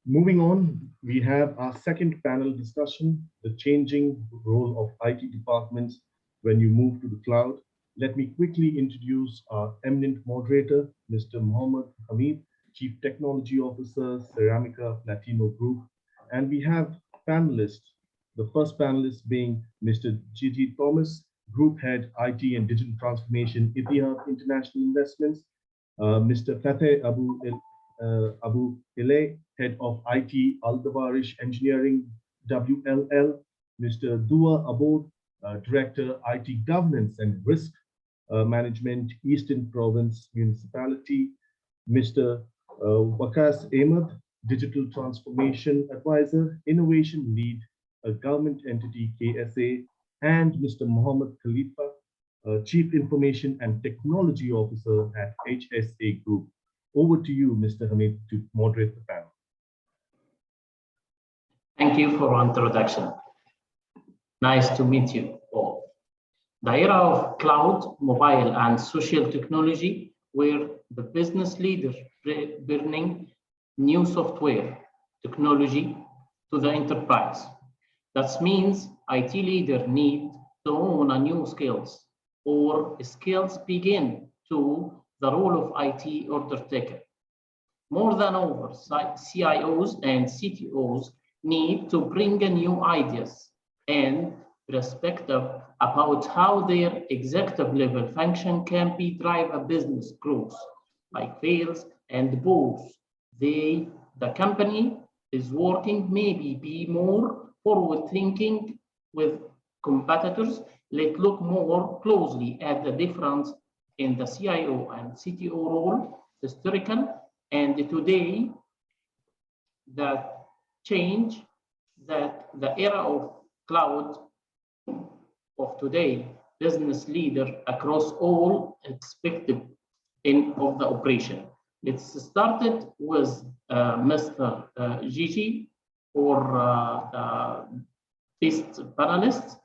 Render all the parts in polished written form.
Moving on, we have our second panel discussion, the changing role of IT departments when you move to the cloud. Let me quickly introduce our eminent moderator, Mr. Mohammed, Chief Technology Officer, Ceramica Platino Group. And we have panelists, the first panelist being Mr. Gigi Thomas, Group Head, IT and Digital Transformation, Ittihad International Investments, Mr. Fateh Abaoud, Head of IT, Darwish Engineering, W.L.L, Mr. Duaa Abaoud, Director, IT Governance and Risk Management, Eastern Province Municipality, Mr. Waqas Ahmad, Digital Transformation Advisor, Innovation Lead, a government entity, KSA, and Mr. Mohammed Khalifa, Chief Information and Technology Officer at HSA Group. Over to you, Mr. Hamid, to moderate the panel. Thank you for introduction. Nice to meet you all. The era of cloud, mobile, and social technology, where the business leaders bringing new software technology to the enterprise. That means IT leader need to own a new skills, or skills begin to the role of IT order taker. More than ever, CIOs and CTOs need to bring new ideas and perspective about how their executive level function can be drive a business growth, like sales and both. The company is working maybe be more forward thinking with competitors. Let's look more closely at the difference in the CIO and CTO role, historical and today, that change that the era of cloud of today, business leader across all aspects of the operation. Let's start it with Mr. Gigi, or the best panelist.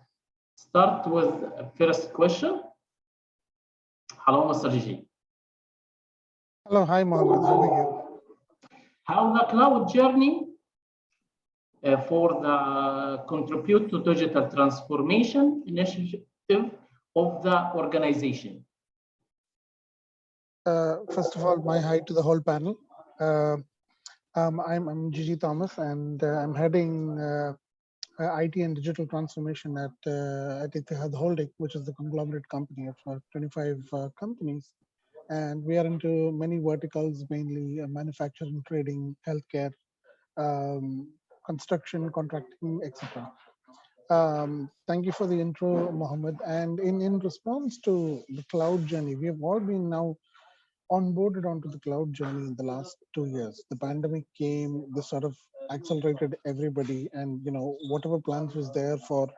Start with first question. Hello, Mr. Gigi. Hello, hi, Mohammed. How are you? How the cloud journey for the contribute to digital transformation initiative of the organization? First of all, my hi to the whole panel. I'm Gigi Thomas, and I'm heading IT and digital transformation at Ittihad Holding, which is the conglomerate company of 25 companies. And we are into many verticals, mainly manufacturing, trading, healthcare, construction, contracting, etc. Thank you for the intro, Mohammed. And in response to the cloud journey, we have all been now onboarded onto the cloud journey in the last 2 years. The pandemic came, this sort of accelerated everybody, and whatever plans was there for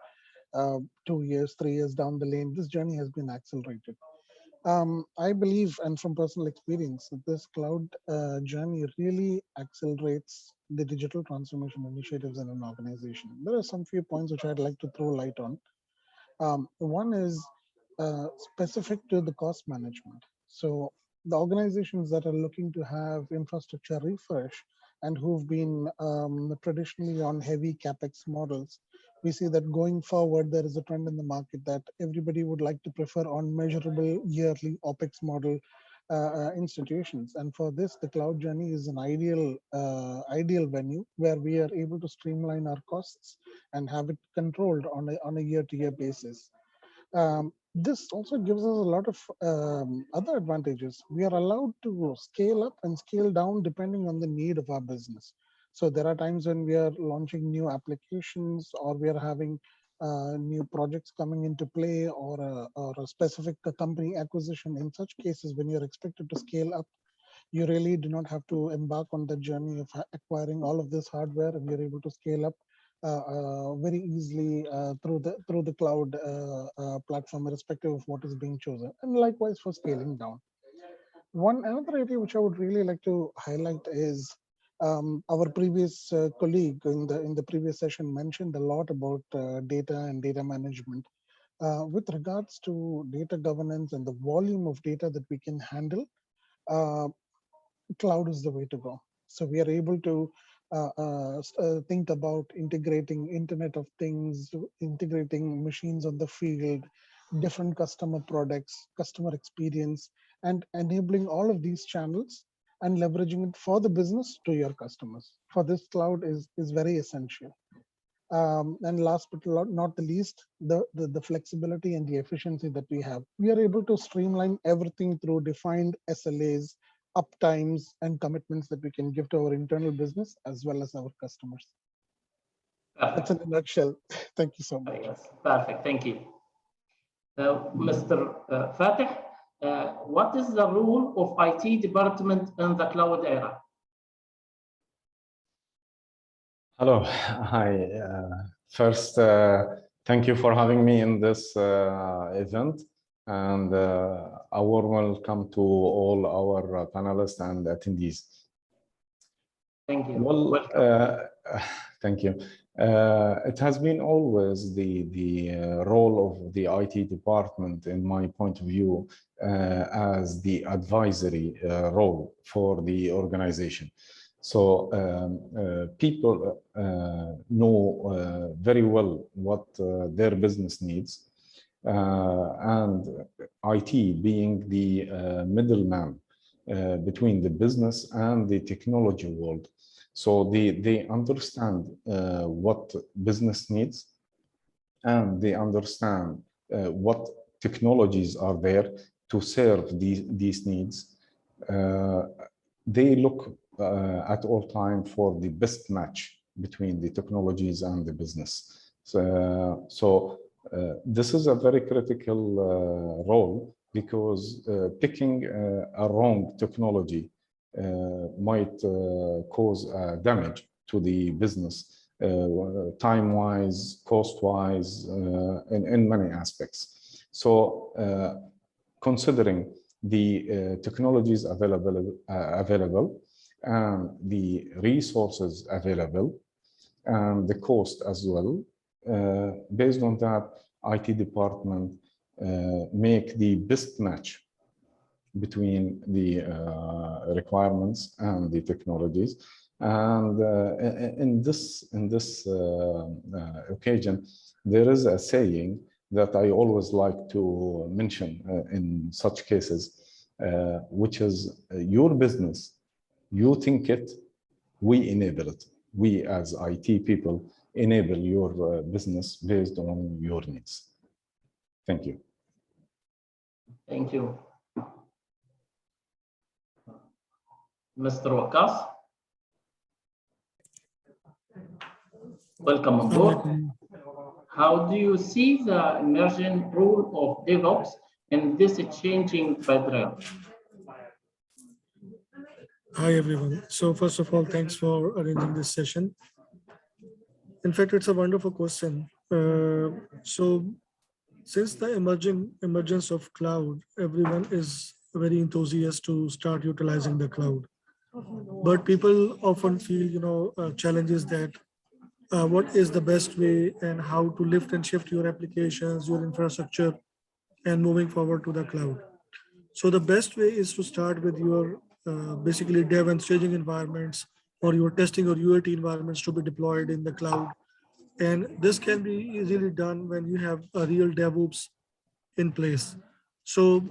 2 years, 3 years down the lane, this journey has been accelerated. I believe, and from personal experience, that this cloud journey really accelerates the digital transformation initiatives in an organization. There are some few points which I'd like to throw light on. One is specific to the cost management. So the organizations that are looking to have infrastructure refresh and who've been traditionally on heavy capex models, we see that going forward, there is a trend in the market that everybody would like to prefer on measurable yearly OPEX model institutions. And for this, the cloud journey is an ideal venue where we are able to streamline our costs and have it controlled on a year-to-year basis. This also gives us a lot of other advantages. We are allowed to scale up and scale down depending on the need of our business. So there are times when we are launching new applications, or we are having new projects coming into play, or a specific company acquisition. In such cases, when you're expected to scale up, you really do not have to embark on the journey of acquiring all of this hardware, and you're able to scale up very easily through the cloud platform, irrespective of what is being chosen. And likewise for scaling down. Another area which I would really like to highlight is our previous colleague in the previous session mentioned a lot about data and data management. With regards to data governance and the volume of data that we can handle, cloud is the way to go. So we are able to think about integrating Internet of Things, integrating machines on the field, different customer products, customer experience, and enabling all of these channels and leveraging it for the business to your customers. For this, cloud is very essential. And last but not the least, the flexibility and the efficiency that we have. We are able to streamline everything through defined SLAs, uptimes, and commitments that we can give to our internal business as well as our customers. That's in a nutshell. Thank you so much. Yes, perfect. Thank you. Mr. Fateh, what is the role of IT department in the cloud era? Hello, hi. First, thank you for having me in this event, and a warm welcome to all our panelists and attendees. Thank you. Well, thank you. It has been always the role of the IT department, in my point of view, as the advisory role for the organization. So people know very well what their business needs, and IT being the middleman between the business and the technology world. So they understand what business needs, and they understand what technologies are there to serve these needs. They look at all time for the best match between the technologies and the business. So this is a very critical role, because picking a wrong technology might cause damage to the business, time-wise, cost-wise, in many aspects. So considering the technologies available, and the resources available, and the cost as well, based on that, IT department make the best match between the requirements and the technologies. And in this occasion, there is a saying that I always like to mention in such cases, which is your business. You think it, we enable it. We as IT people enable your business based on your needs. Thank you. Thank you. Mr. Waqas, welcome on board. How do you see the emerging role of DevOps in this changing paradigm? Hi, everyone. So first of all, thanks for arranging this session. In fact, it's a wonderful question. So since the emergence of cloud, everyone is very enthusiastic to start utilizing the cloud. But people often feel, challenges that what is the best way and how to lift and shift your applications, your infrastructure, and moving forward to the cloud. So the best way is to start with your basically dev and staging environments, or your testing or UAT environments to be deployed in the cloud. And this can be easily done when you have a real DevOps in place. So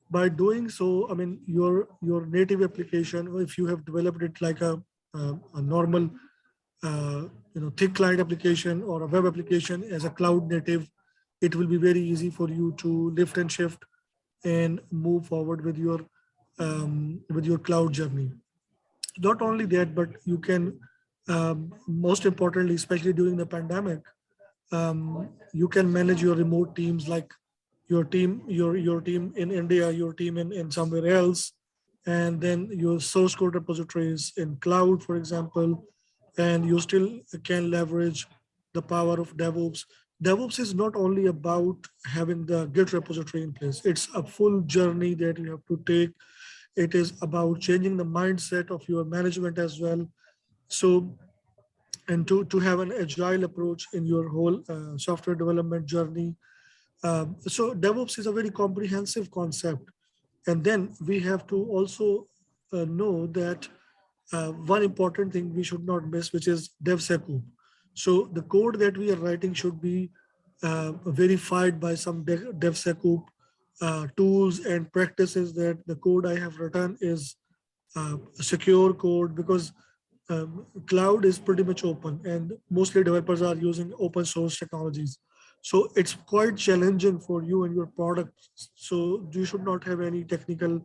by doing so, I mean, your native application, or if you have developed it like a normal, thick client application or a web application as a cloud native, it will be very easy for you to lift and shift and move forward with your cloud journey. Not only that, but you can, most importantly, especially during the pandemic, you can manage your remote teams, like your team in India, your team in somewhere else, and then your source code repositories in cloud, for example, and you still can leverage the power of DevOps. DevOps is not only about having the Git repository in place. It's a full journey that you have to take. It is about changing the mindset of your management as well. So, and to have an agile approach in your whole software development journey. So DevOps is a very comprehensive concept. And then we have to also know that one important thing we should not miss, which is DevSecOps. So the code that we are writing should be verified by some DevSecOps tools and practices, that the code I have written is secure code, because cloud is pretty much open and mostly developers are using open source technologies. So it's quite challenging for you and your product. So you should not have any technical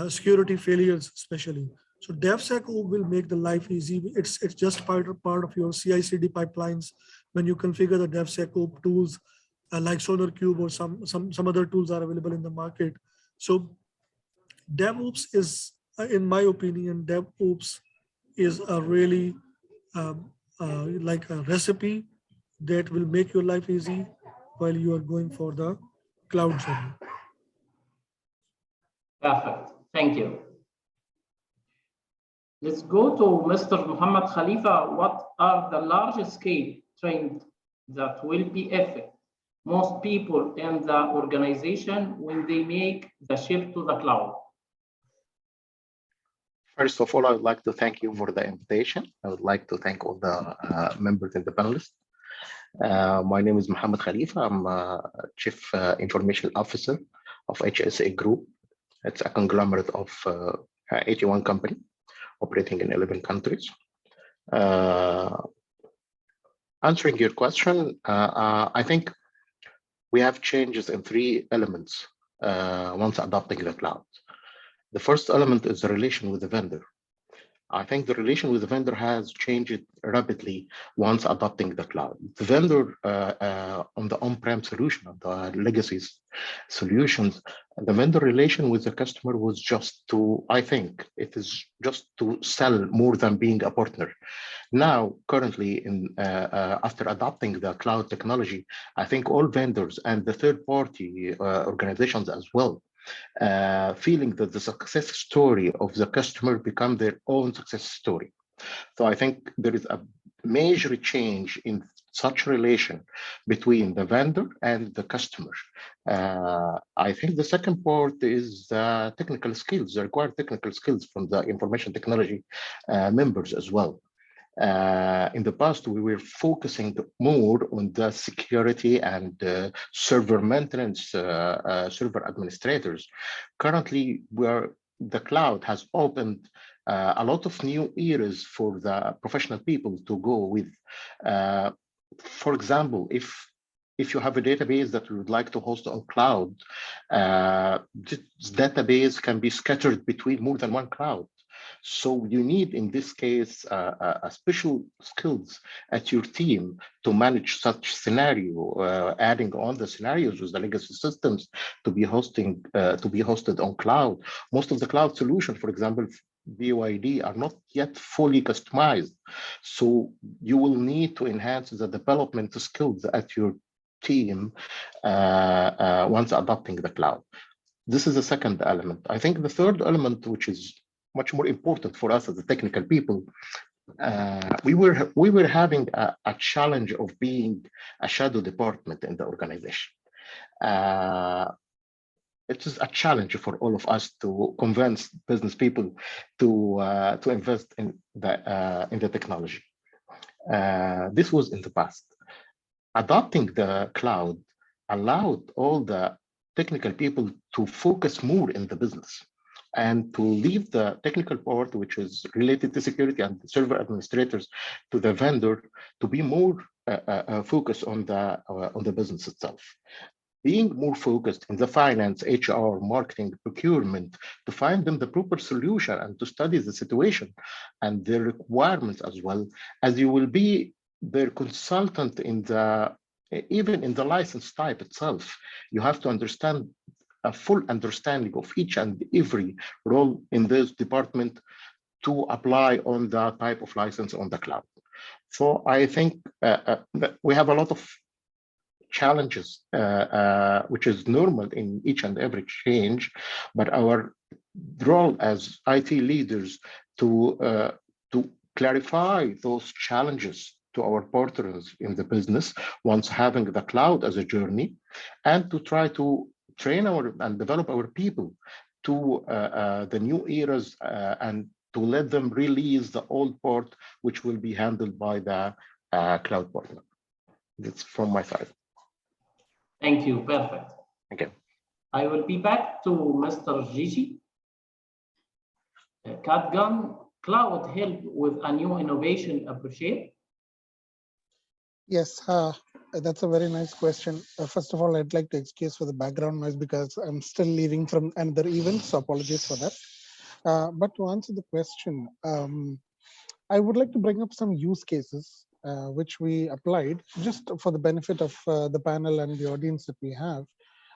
security failures, especially. So DevSecOps will make the life easy. It's just part of your CI/CD pipelines. When you configure the DevSecOps tools, like SonarQube or some other tools are available in the market. So DevOps is, in my opinion, DevOps is a really like a recipe that will make your life easy while you are going for the cloud journey. Perfect. Thank you. Let's go to Mr. Muhammad Khalifa. What are the largest scale trends that will be affect most people in the organization when they make the shift to the cloud? First of all, I would like to thank you for the invitation. I would like to thank all the members and the panelists. My name is Mohammed Khalifa. I'm Chief Information Officer of HSA Group. It's a conglomerate of 81 companies operating in 11 countries. Answering your question, I think we have changes in 3 elements once adopting the cloud. The first element is the relation with the vendor. I think the relation with the vendor has changed rapidly once adopting the cloud. The vendor on the on-prem solution, of the legacy solutions, the vendor relation with the customer was just to, I think, it is just to sell more than being a partner. Now, currently, after adopting the cloud technology, I think all vendors and the third-party organizations as well, feeling that the success story of the customer become their own success story. So I think there is a major change in such relation between the vendor and the customer. I think the second part is technical skills, the required technical skills from the information technology members as well. In the past, we were focusing more on the security and server maintenance, server administrators. Currently, the cloud has opened a lot of new areas for the professional people to go with. For example, if you have a database that you would like to host on cloud, this database can be scattered between more than one cloud. So you need, in this case, a special skills at your team to manage such scenario, adding on the scenarios with the legacy systems to be hosted on cloud. Most of the cloud solutions, for example, BYD, are not yet fully customized. So you will need to enhance the development skills at your team once adopting the cloud. This is the second element. I think the third element, which is much more important for us as the technical people, we were having a challenge of being a shadow department in the organization. It is a challenge for all of us to convince business people to invest in the technology. This was in the past. Adopting the cloud allowed all the technical people to focus more in the business and to leave the technical part, which is related to security and server administrators, to the vendor to be more focused on the business itself. Being more focused in the finance, HR, marketing, procurement, to find them the proper solution and to study the situation and their requirements, as well as you will be their consultant even in the license type itself. You have to understand a full understanding of each and every role in this department to apply on the type of license on the cloud. So I think we have a lot of challenges, which is normal in each and every change, but our role as IT leaders to clarify those challenges to our partners in the business once having the cloud as a journey, and to try to train and develop our people to the new eras and to let them release the old part, which will be handled by the cloud partner. That's from my side. Thank you. Perfect. Okay. I will be back to Mr. Gigi. Can cloud help with a new innovation appreciate? Yes, that's a very nice question. First of all, I'd like to excuse for the background noise because I'm still leaving from another event, so apologies for that. But to answer the question, I would like to bring up some use cases which we applied just for the benefit of the panel and the audience that we have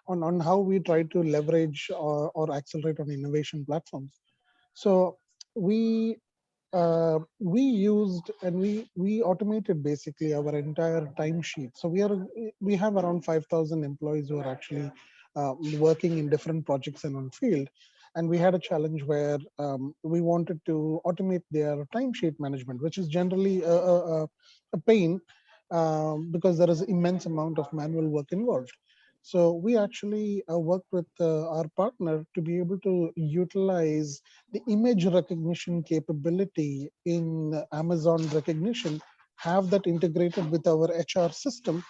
on how we try to leverage or accelerate on innovation platforms. So we used and we automated basically our entire timesheet. So we have around 5,000 employees who are actually working in different projects and on field. And we had a challenge where we wanted to automate their timesheet management, which is generally a pain because there is immense amount of manual work involved. So we actually worked with our partner to be able to utilize the image recognition capability in Amazon Recognition, have that integrated with our HR system,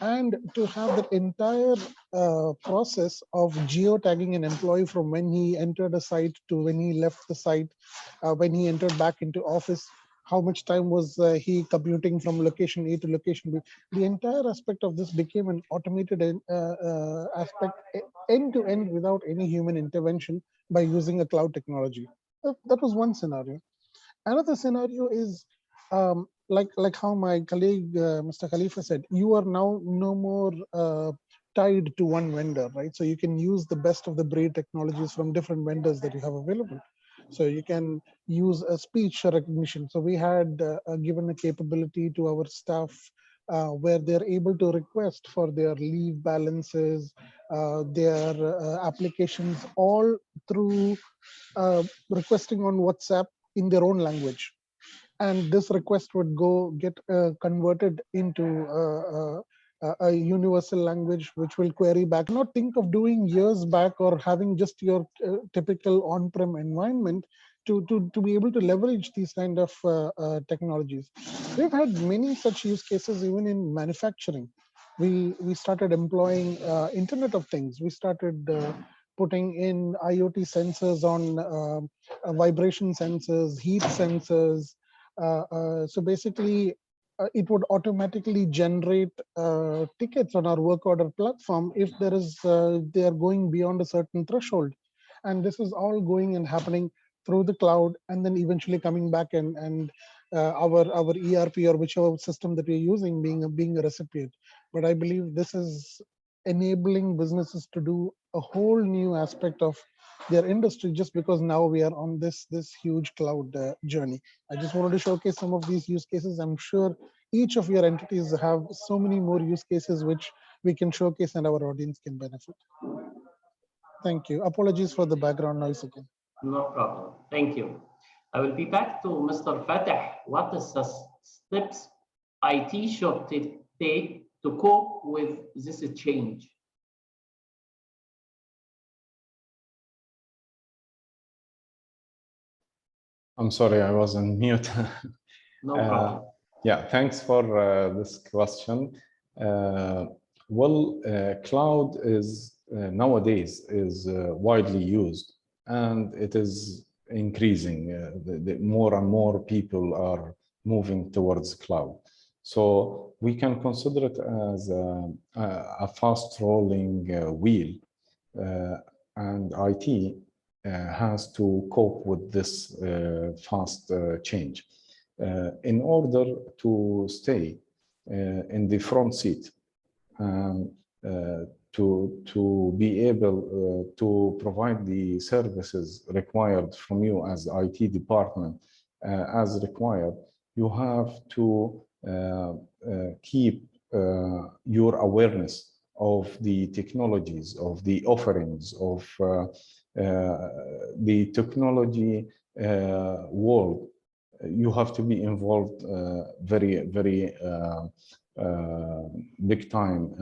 and to have that entire process of geotagging an employee from when he entered a site to when he left the site, when he entered back into office, how much time was he commuting from location A to location B. The entire aspect of this became an automated aspect end to end without any human intervention by using a cloud technology. That was one scenario. Another scenario is like how my colleague, Mr. Khalifa said, you are now no more tied to one vendor, right? So you can use the best of the breed technologies from different vendors that you have available. So you can use a speech recognition. So we had given a capability to our staff where they're able to request for their leave balances, their applications, all through requesting on WhatsApp in their own language. And this request would go get converted into a universal language, which will query back. Not think of doing years back or having just your typical on-prem environment to be able to leverage these kind of technologies. We've had many such use cases even in manufacturing. We started employing Internet of Things. We started putting in IoT sensors on vibration sensors, heat sensors. So basically, it would automatically generate tickets on our work order platform if there is they are going beyond a certain threshold. And this is all going and happening through the cloud, and then eventually coming back and our ERP or whichever system that we're using being a recipient. But I believe this is enabling businesses to do a whole new aspect of their industry just because now we are on this huge cloud journey. I just wanted to showcase some of these use cases. I'm sure each of your entities have so many more use cases which we can showcase and our audience can benefit. Thank you. Apologies for the background noise again. No problem. Thank you. I will be back to Mr. Fateh. What is the steps IT should take to cope with this change? I'm sorry, I was on mute. No problem. Yeah, thanks for this question. Cloud is nowadays is widely used, and it is increasing. More and more people are moving towards cloud. So we can consider it as a fast-rolling wheel, and IT has to cope with this fast change. In order to stay in the front seat and to be able to provide the services required from you as IT department as required, you have to keep your awareness of the technologies, of the offerings, of the technology world. You have to be involved very big time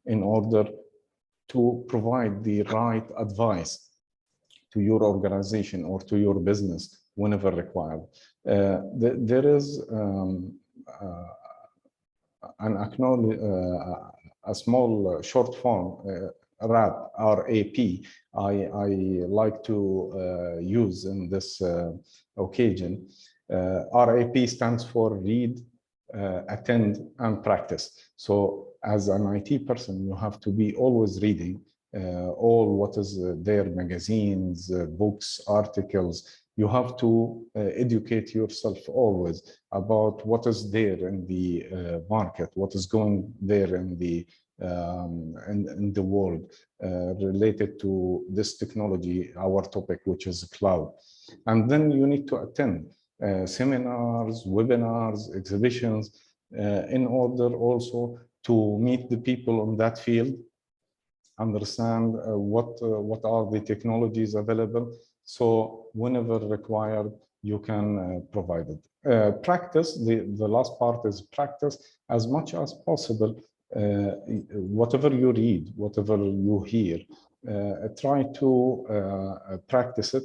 in order to provide the right advice to your organization or to your business whenever required. There is an acknowledge, a small short form, RAP, R-A-P, I like to use in this occasion. RAP stands for read, attend, and practice. So as an IT person, you have to be always reading all what is there, magazines, books, articles. You have to educate yourself always about what is there in the market, what is going there in the world related to this technology, our topic, which is cloud. And then you need to attend seminars, webinars, exhibitions, in order also to meet the people on that field, understand what are the technologies available. So whenever required, you can provide it. Practice, the last part is practice as much as possible. Whatever you read, whatever you hear, try to practice it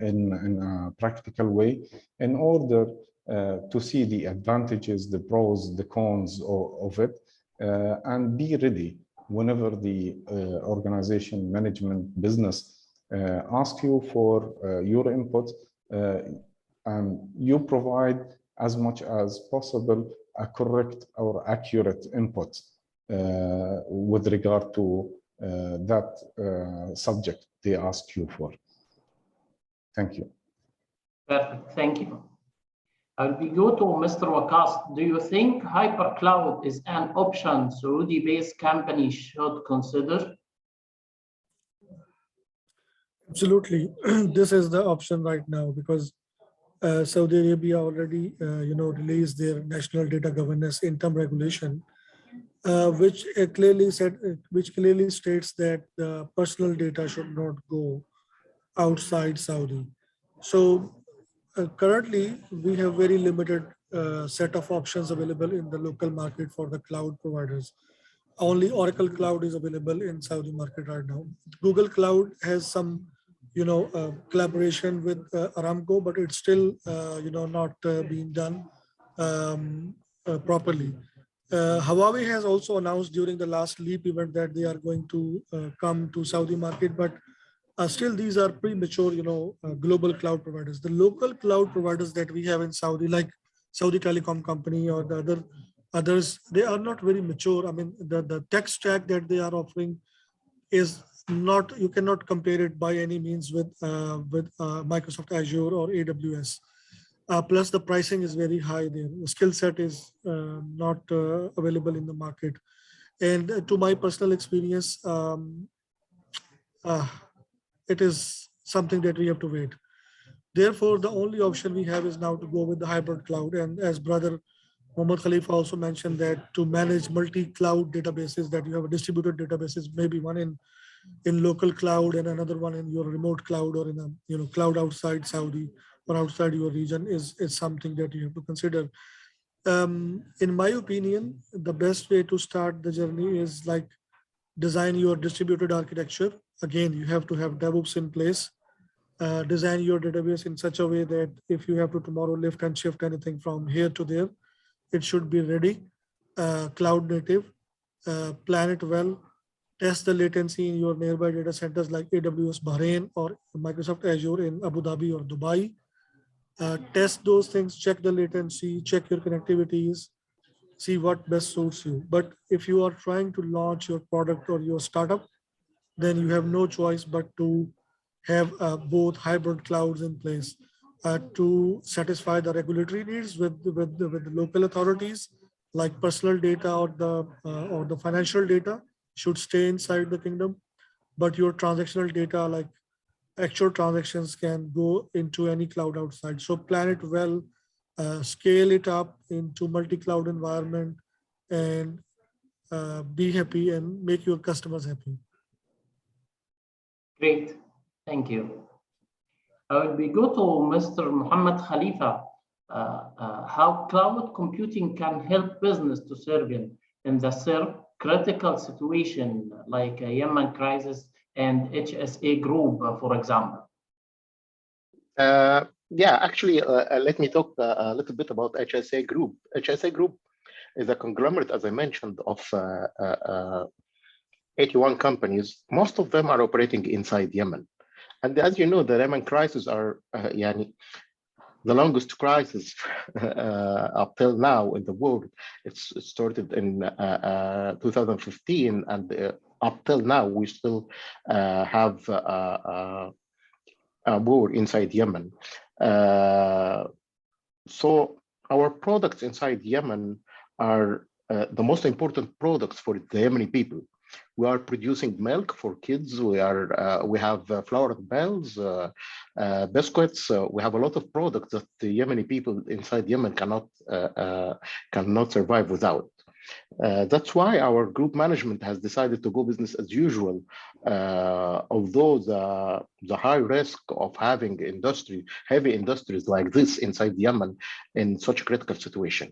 in a practical way in order to see the advantages, the pros, the cons of it, and be ready whenever the organization, management, business ask you for your input, and you provide as much as possible a correct or accurate input with regard to that subject they ask you for. Thank you. Perfect, thank you. We go to Mr. Waqas. Do you think hypercloud is an option Saudi-based companies should consider? Absolutely. This is the option right now because Saudi Arabia already, released their national data governance interim regulation, which clearly states that the personal data should not go outside Saudi. So currently, we have very limited set of options available in the local market for the cloud providers. Only Oracle Cloud is available in Saudi market right now. Google Cloud has some, collaboration with Aramco, but it's still, not being done properly. Huawei has also announced during the last LEAP event that they are going to come to Saudi market, but still these are premature, global cloud providers. The local cloud providers that we have in Saudi, like Saudi Telecom Company or the others, they are not very mature. I mean, the tech stack that they are offering is not, you cannot compare it by any means with Microsoft Azure or AWS. Plus the pricing is very high there. The skill set is not available in the market. And to my personal experience, it is something that we have to wait. Therefore, the only option we have is now to go with the hybrid cloud. And as brother Mohammed Khalifa also mentioned, that to manage multi-cloud databases, that you have a distributed databases, maybe one in local cloud and another one in your remote cloud or in a cloud outside Saudi or outside your region is something that you have to consider. In my opinion, the best way to start the journey is like design your distributed architecture. Again, you have to have DevOps in place. Design your database in such a way that if you have to tomorrow lift and shift anything from here to there, it should be ready, cloud native, plan it well, test the latency in your nearby data centers like AWS Bahrain or Microsoft Azure in Abu Dhabi or Dubai. Test those things, check the latency, check your connectivities, see what best suits you. But if you are trying to launch your product or your startup, then you have no choice but to have both hybrid clouds in place to satisfy the regulatory needs with the local authorities, like personal data or the financial data should stay inside the kingdom, but your transactional data like actual transactions can go into any cloud outside. So plan it well, scale it up into multi-cloud environment, and be happy and make your customers happy. Great, thank you. We go to Mr. Mohammed Khalifa. How cloud computing can help business to serve in the critical situation like a Yemen crisis and HSA Group, for example? Yeah, actually, let me talk a little bit about HSA Group. HSA Group is a conglomerate, as I mentioned, of 81 companies. Most of them are operating inside Yemen. And as you know, the Yemen crisis are the longest crisis up till now in the world. It started in 2015, and up till now, we still have a war inside Yemen. So our products inside Yemen are the most important products for the Yemeni people. We are producing milk for kids. We have flour bells, biscuits. We have a lot of products that the Yemeni people inside Yemen cannot survive without. That's why our group management has decided to go business as usual, although the high risk of having heavy industries like this inside Yemen in such a critical situation.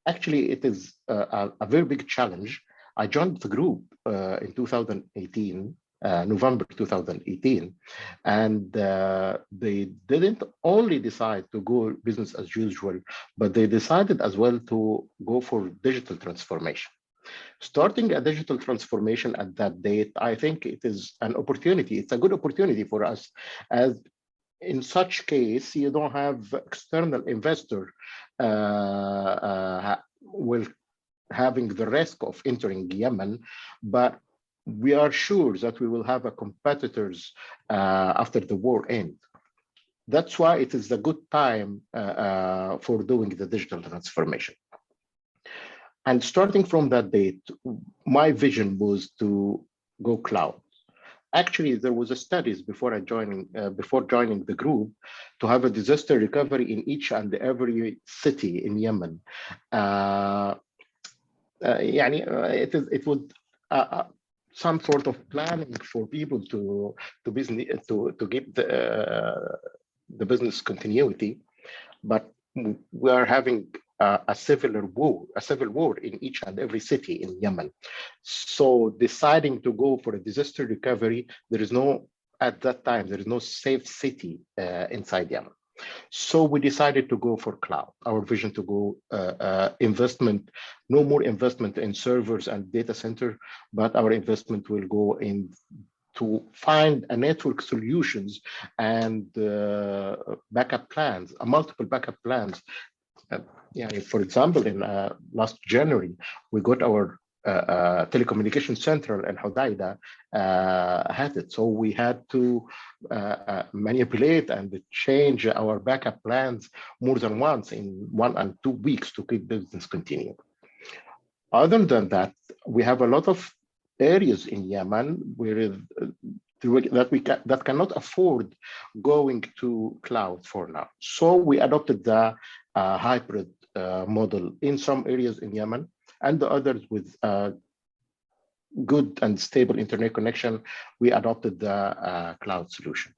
Actually, it is a very big challenge. I joined the group in 2018, November 2018, and they didn't only decide to go business as usual, but they decided as well to go for digital transformation. Starting a digital transformation at that date, I think it is an opportunity. It's a good opportunity for us, as in such case, you don't have external investor will having the risk of entering Yemen, but we are sure that we will have a competitors after the war end. That's why it is a good time for doing the digital transformation. And starting from that date, my vision was to go cloud. Actually, there was a studies before joining the group to have a disaster recovery in each and every city in Yemen. It would some sort of planning for people to keep the business continuity, but we are having a civil war in each and every city in Yemen. So deciding to go for a disaster recovery, at that time there is no safe city inside Yemen. So we decided to go for cloud. Our vision to go no more investment in servers and data center, but our investment will go in to find a network solutions and backup plans, multiple backup plans. For example, in last January, we got our telecommunication central in Hijleh had it. So we had to manipulate and change our backup plans more than once in 1 and 2 weeks to keep business continue. Other than that, we have a lot of areas in Yemen where that cannot afford going to cloud for now. So we adopted the hybrid model in some areas in Yemen, and the others with good and stable internet connection, we adopted the cloud solution.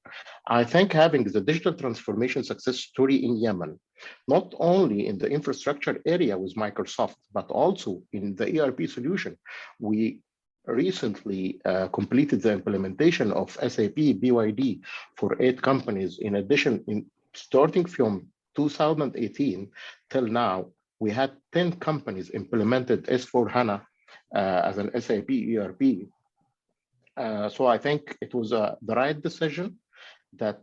I think having the digital transformation success story in Yemen, not only in the infrastructure area with Microsoft, but also in the ERP solution, we recently completed the implementation of SAP BYD for 8 companies. In addition, starting from 2018 till now, we had 10 companies implemented S/4HANA as an SAP ERP. So I think it was the right decision that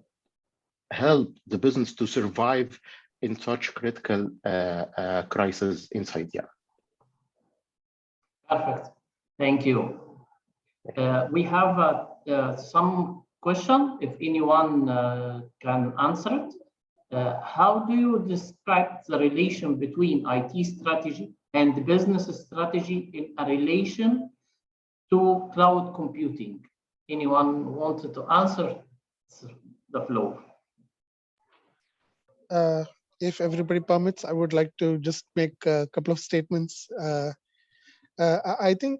helped the business to survive in such critical crisis inside Yemen. Perfect. Thank you. We have some question, if anyone can answer it. How do you describe the relation between IT strategy and the business strategy in a relation to cloud computing? Anyone wanted to answer? The floor. If everybody permits, I would like to just make a couple of statements. I think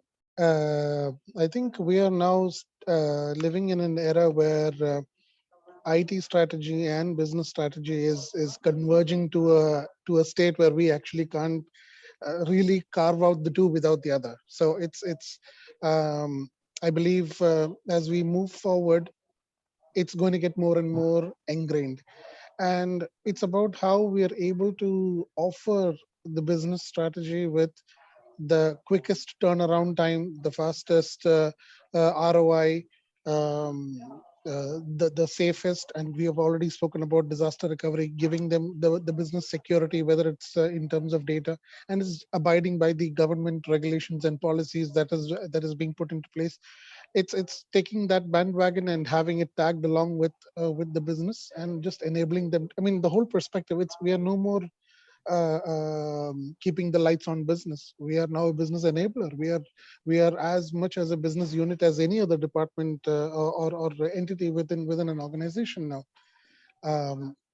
we are now living in an era where IT strategy and business strategy is converging to a state where we actually can't really carve out the two without the other. So it's I believe as we move forward, it's going to get more and more ingrained. And it's about how we are able to offer the business strategy with the quickest turnaround time, the fastest ROI, the safest, and we have already spoken about disaster recovery, giving them the business security, whether it's in terms of data, and is abiding by the government regulations and policies that is being put into place. It's taking that bandwagon and having it tagged along with the business and just enabling them. I mean, the whole perspective. We are no more keeping the lights on business. We are now a business enabler. We are as much as a business unit as any other department or entity within an organization now.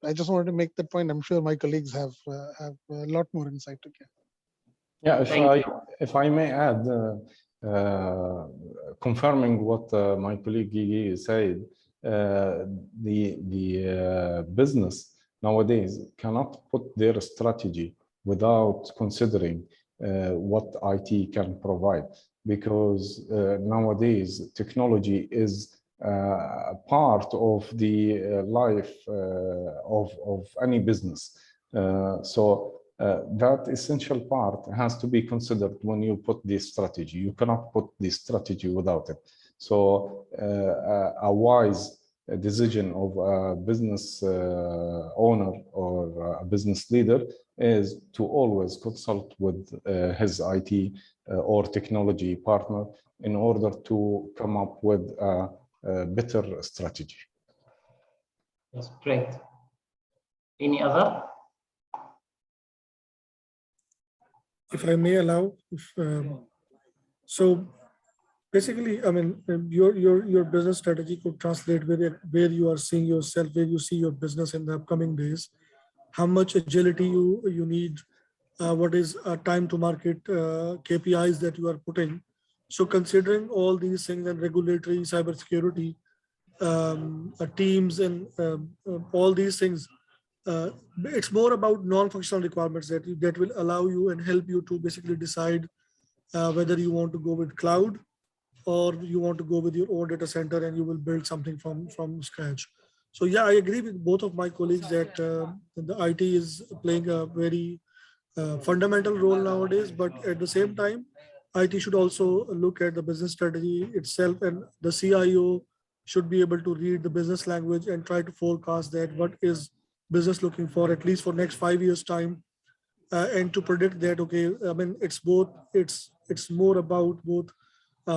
I just wanted to make that point. I'm sure my colleagues have a lot more insight to give. Yeah, if I may add, confirming what my colleague Gigi said, the business nowadays cannot put their strategy without considering what IT can provide, because nowadays technology is part of the life of any business. So that essential part has to be considered when you put this strategy. You cannot put this strategy without it. So a wise decision of a business owner or a business leader is to always consult with his IT or technology partner in order to come up with a better strategy. That's great. Any other? If I may allow, so basically, I mean, your business strategy could translate where you are seeing yourself, where you see your business in the upcoming days, how much agility you need, what is time to market KPIs that you are putting. So considering all these things and regulatory, cybersecurity, teams, and all these things, it's more about non-functional requirements that will allow you and help you to basically decide whether you want to go with cloud or you want to go with your own data center and you will build something from scratch. So yeah, I agree with both of my colleagues that the IT is playing a very fundamental role nowadays, but at the same time, IT should also look at the business strategy itself, and the CIO should be able to read the business language and try to forecast that what is business looking for, at least for next 5 years time, and to predict that, okay, I mean, it's more about both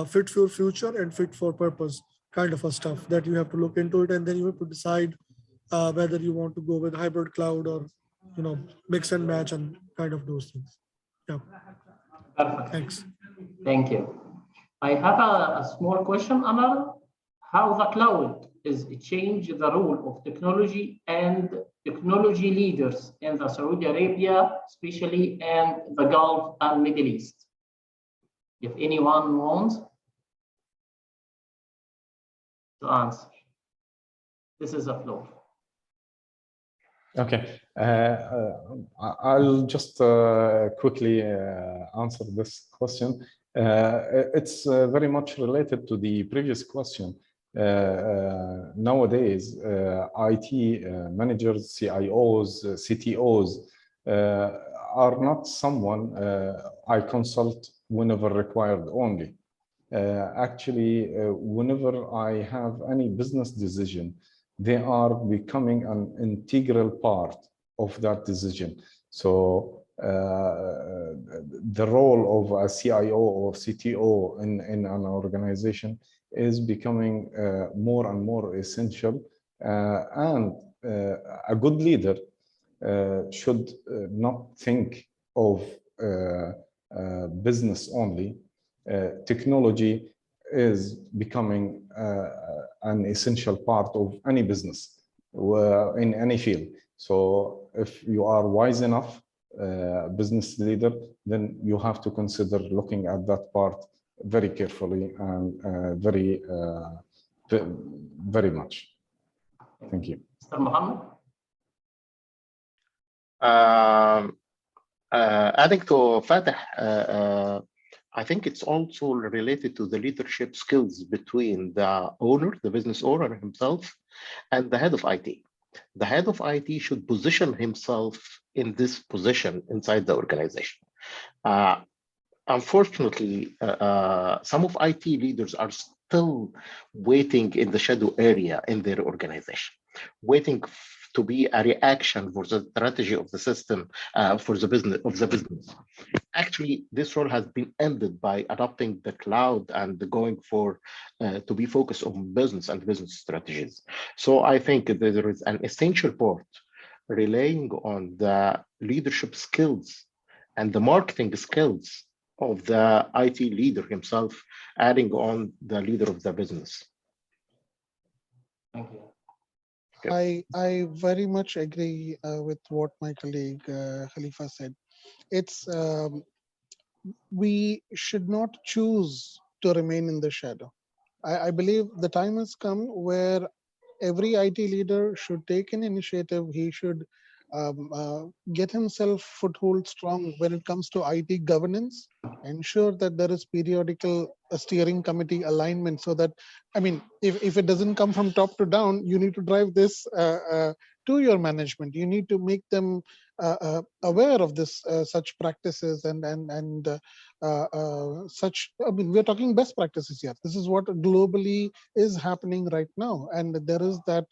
fit for future and fit for purpose kind of a stuff that you have to look into it, and then you have to decide whether you want to go with hybrid cloud or mix and match and kind of those things. Yeah. Perfect. Thanks. Thank you. I have a small question, Anam. How the cloud is change the role of technology and technology leaders in the Saudi Arabia, especially and the Gulf and Middle East? If anyone wants to answer, this is the floor. Okay, I'll just quickly answer this question. It's very much related to the previous question. Nowadays, IT managers, CIOs, CTOs are not someone I consult whenever required only. Actually, whenever I have any business decision, they are becoming an integral part of that decision. So the role of a CIO or CTO in an organization is becoming more and more essential. And a good leader should not think of business only. Technology is becoming an essential part of any business in any field. So if you are wise enough business leader, then you have to consider looking at that part very carefully and very much. Thank you. Mr. Mohammed? Adding to Fateh, I think it's also related to the leadership skills between the owner, the business owner himself, and the head of IT. The head of IT should position himself in this position inside the organization. Unfortunately, some of IT leaders are still waiting in the shadow area in their organization, waiting to be a reaction for the strategy of the system, for the business. Actually, this role has been ended by adopting the cloud and going for to be focused on business and business strategies. So I think that there is an essential part relying on the leadership skills and the marketing skills of the IT leader himself, adding on the leader of the business. Thank you. I very much agree with what my colleague Khalifa said. It's we should not choose to remain in the shadow. I believe the time has come where every IT leader should take an initiative. He should get himself foothold strong when it comes to IT governance, ensure that there is periodical steering committee alignment so that, I mean, if it doesn't come from top to down, you need to drive this to your management. You need to make them aware of this such practices and such. I mean, we're talking best practices here. This is what globally is happening right now, and there is that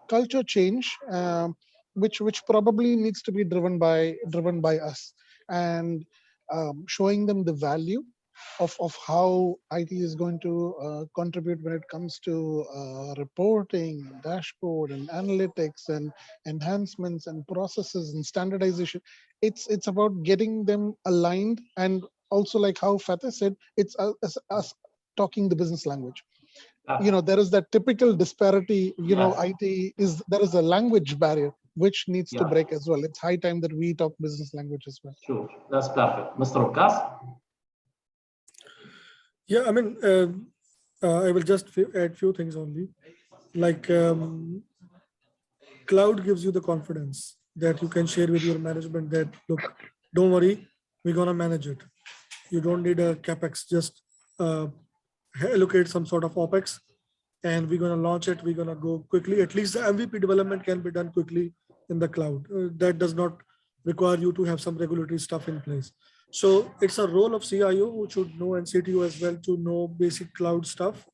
culture change, which probably needs to be driven by us, and showing them the value of how IT is going to contribute when it comes to reporting, dashboard, and analytics, and enhancements, and processes, and standardization. It's about getting them aligned, and also, like how Fateh said, it's us talking the business language. You know, there is that typical disparity. You know, IT there is a language barrier which needs to break as well. It's high time that we talk business language as well. Sure, that's perfect. Mr. Waqas? Yeah, I mean, I will just add few things only. Like, cloud gives you the confidence that you can share with your management that, look, don't worry, we're gonna manage it. You don't need a capex, just allocate some sort of opex, and we're gonna launch it. We're gonna go quickly. At least the MVP development can be done quickly in the cloud. That does not require you to have some regulatory stuff in place. So it's a role of CIO who should know, and CTO as well, to know basic cloud stuff,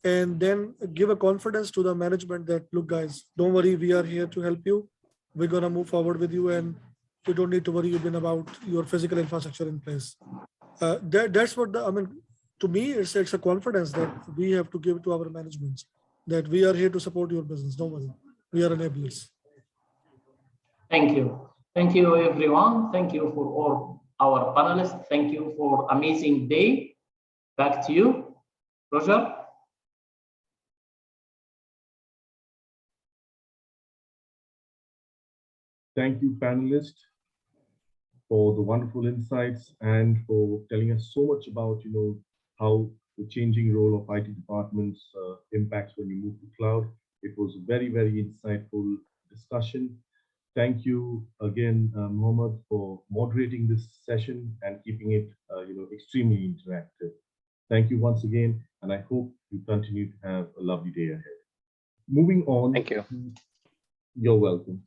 and then give a confidence to the management that, look, guys, don't worry, we are here to help you. We're gonna move forward with you, and you don't need to worry even about your physical infrastructure in place. That's what I mean. To me, it's a confidence that we have to give to our management, that we are here to support your business. Don't worry, we are enablers. Thank you. Thank you, everyone. Thank you for all our panelists. Thank you for amazing day. Back to you, Roger. Thank you, panelists, for the wonderful insights and for telling us so much about, how the changing role of IT departments impacts when you move to cloud. It was a very, very insightful discussion. Thank you again, Mohammed, for moderating this session and keeping it, extremely interactive. Thank you once again, and I hope you continue to have a lovely day ahead. Moving on. Thank you. You're welcome.